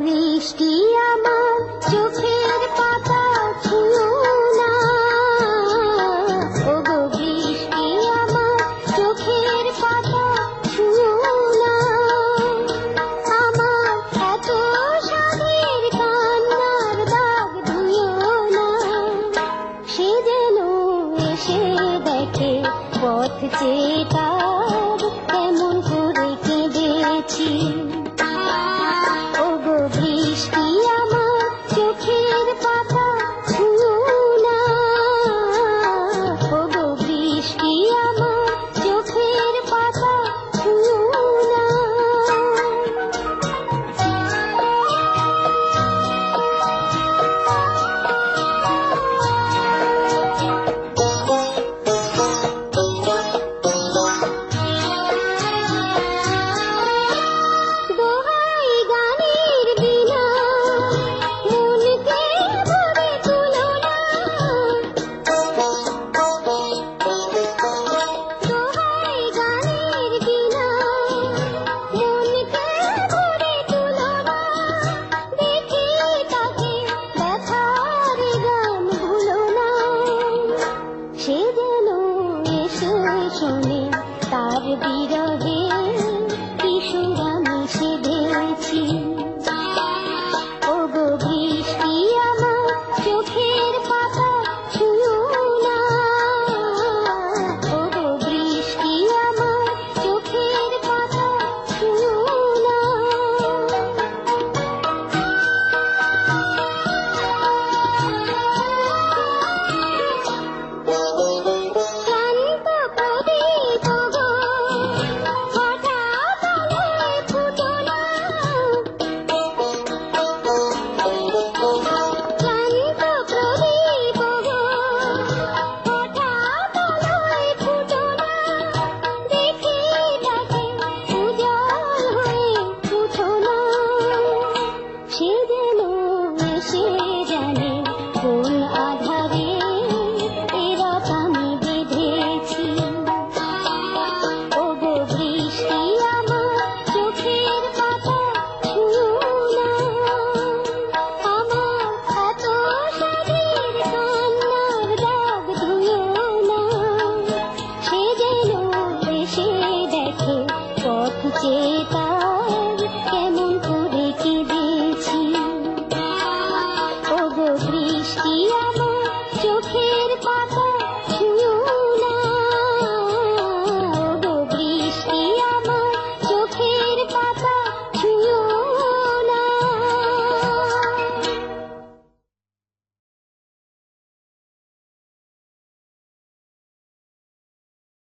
বৃষ্টি আমার চোখের পাতা ছুঁয়ো না, ওগো বৃষ্টি আমার চোখের পাতা ছুঁয়ো না, আমার এত সাধের কান্নার দাগ ধুয়ো না, সে যেন এসে দেখে পথ চেয়ে তার কেমন করে কেঁদেছি। বৃষ্টি আমার চোখের পাতা ছুঁয়ো না, ওগো বৃষ্টি আমার চোখের পাতা ছুঁয়ো না। সে যেন এসে শোনে তার বিরহে কিশোর আমি সেধেছি। ওগো বৃষ্টি আমার চোখের পাতা ছুঁয়ো না, ওগো বৃষ্টি আমার চোখের পাতা ছুঁয়ো না। সে যেন এসে